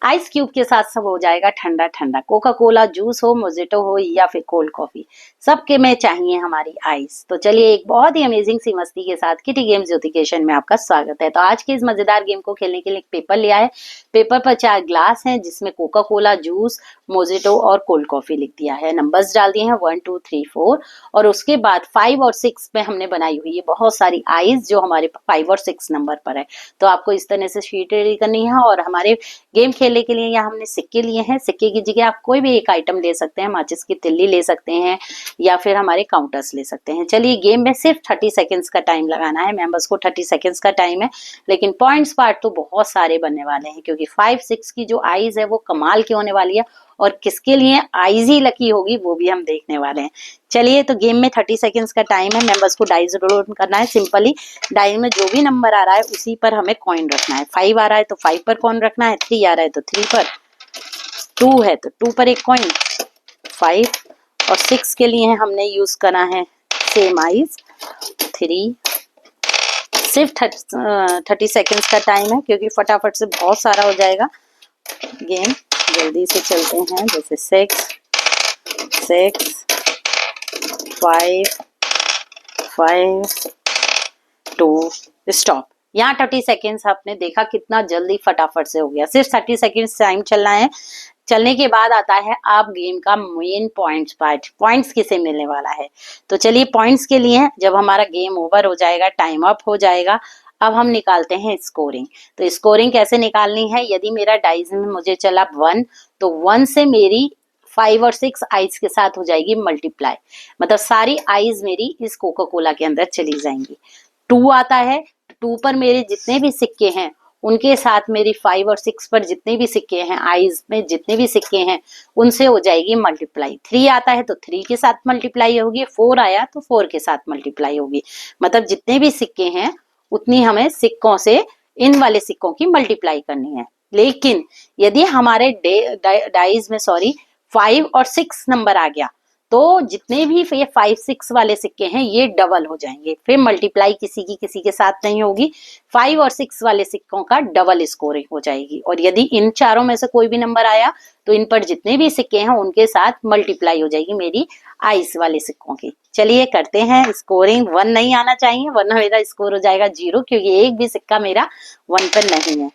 Ice cube के साथ सब हो जाएगा ठंडा ठंडा। कोका कोला जूस हो, मोजिटो हो या फिर कोल्ड कॉफी, सबके में चाहिए हमारी आइस। तो चलिए एक बहुत ही अमेजिंग सी मस्ती के साथ किटी गेम्स ज्योतिकेशन में आपका स्वागत है। तो आज के इस मजेदार गेम को खेलने के लिए एक पेपर लिया है। पेपर पर 4 ग्लास हैं जिसमें कोका कोला जूस, मोजिटो और कोल्ड कॉफी लिख दिया है। नंबर्स डाल दिए हैं 1 2 3 4 और उसके बाद 5 और 6 पे हमने बनाई हुई है बहुत सारी आइस जो हमारे 5 और 6 नंबर पर है। तो आपको इस तरह से शीट रेडी करनी है और हमारे गेम खेलने के लिए यहाँ हमने सिक्के लिए हैं। सिक्के की जगह आप कोई भी एक आइटम ले सकते हैं, माचिस की तिल्ली ले सकते हैं या फिर हमारे काउंटर्स ले सकते हैं। चलिए गेम में सिर्फ 30 सेकेंड्स का टाइम लगाना है। मेंबर्स को 30 सेकेंड्स का टाइम है, लेकिन पॉइंट्स पार्ट तो बहुत सारे बनने वाले हैं क्योंकि 5 6 की जो आइज है वो कमाल की होने वाली है और किसके लिए आइज ही लकी होगी वो भी हम देखने वाले हैं। चलिए तो गेम में 30 सेकेंड्स का टाइम है। मेंबर्स को डाइस रोल करना है। सिंपली डाइस में जो भी नंबर आ रहा है उसी पर हमें कॉइन रखना है। 5 आ रहा है तो 5 पर कॉइन रखना है, 3 आ रहा है तो 3 पर, 2 है तो 2 पर एक कॉइन, 5 और 6 के लिए हमने यूज करना है सेम आइज 3। सिर्फ 30 सेकेंड्स का टाइम है क्योंकि फटाफट से बहुत सारा हो जाएगा गेम। जल्दी से चलते हैं। जैसे 6 6 5 5 2 स्टॉप। यहाँ 30 सेकेंड्स आपने देखा कितना जल्दी फटाफट से हो गया। सिर्फ 30 सेकेंड्स टाइम चलना है। चलने के बाद आता है आप गेम का मेन पॉइंट्स पार्ट। पॉइंट्स किसे मिलने वाला है, तो चलिए पॉइंट्स के लिए जब हमारा गेम ओवर हो जाएगा, टाइम अप हो जाएगा, अब हम निकालते हैं स्कोरिंग। तो स्कोरिंग कैसे निकालनी है, यदि मेरा डाइस में मुझे चला 1 तो 1 से मेरी 5 और 6 आइज के साथ हो जाएगी मल्टीप्लाई, मतलब सारी आइज मेरी इस कोका कोला के अंदर चली जाएंगी। 2 आता है, 2 पर मेरे जितने भी सिक्के हैं उनके साथ मेरी 5 और 6 पर जितने भी सिक्के हैं, आइज में जितने भी सिक्के हैं उनसे हो जाएगी मल्टीप्लाई। 3 आता है तो 3 के साथ मल्टीप्लाई होगी, 4 आया तो 4 के साथ मल्टीप्लाई होगी। मतलब जितने भी सिक्के हैं उतनी हमें सिक्कों से इन वाले सिक्कों की मल्टीप्लाई करनी है। लेकिन यदि हमारे डाइज में 5 और 6 नंबर आ गया तो जितने भी ये 5 6 वाले सिक्के हैं ये डबल हो जाएंगे। फिर मल्टीप्लाई किसी की किसी के साथ नहीं होगी, 5 और 6 वाले सिक्कों का डबल स्कोरिंग हो जाएगी। और यदि इन चारों में से कोई भी नंबर आया तो इन पर जितने भी सिक्के हैं उनके साथ मल्टीप्लाई हो जाएगी मेरी आइस वाले सिक्कों की। चलिए करते हैं स्कोरिंग। 1 नहीं आना चाहिए वरना मेरा स्कोर हो जाएगा 0 क्योंकि एक भी सिक्का मेरा 1 पर नहीं है।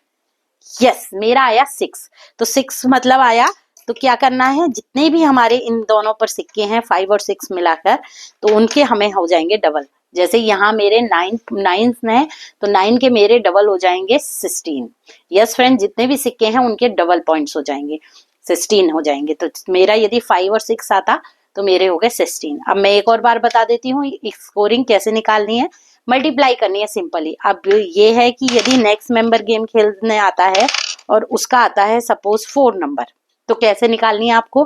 यस मेरा आया 6, तो 6 मतलब आया तो क्या करना है, जितने भी हमारे इन दोनों पर सिक्के हैं 5 और 6 मिलाकर तो उनके हमें हो जाएंगे डबल। जैसे यहाँ मेरे 9 हैं तो 9 के मेरे डबल हो जाएंगे 16। यस फ्रेंड, जितने भी सिक्के हैं उनके डबल पॉइंट्स हो जाएंगे, 16 हो जाएंगे। तो मेरा यदि 5 और 6 आता तो मेरे हो गए 16। अब मैं एक और बार बता देती हूँ स्कोरिंग कैसे निकालनी है। मल्टीप्लाई करनी है सिंपली। अब ये है कि यदि नेक्स्ट मेंबर गेम खेलने आता है और उसका आता है सपोज 4 नंबर, तो कैसे निकालनी है आपको।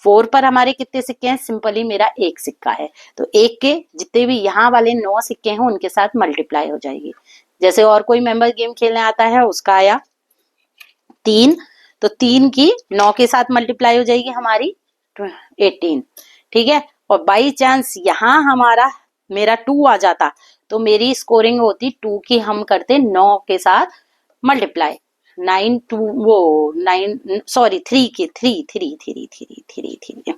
4 पर हमारे कितने सिक्के हैं, सिंपली मेरा एक सिक्का है तो एक के जितने भी यहाँ वाले 9 सिक्के हैं उनके साथ मल्टीप्लाई हो जाएगी। जैसे और कोई मेंबर गेम खेलने आता है उसका आया 3 तो 3 की 9 के साथ मल्टीप्लाई हो जाएगी हमारी 18। ठीक है, और बाई चांस यहाँ हमारा मेरा 2 आ जाता तो मेरी स्कोरिंग होती 2 की हम करते 9 के साथ मल्टीप्लाई, 9 2 वो 9 3 की 3 3 3 3 3 3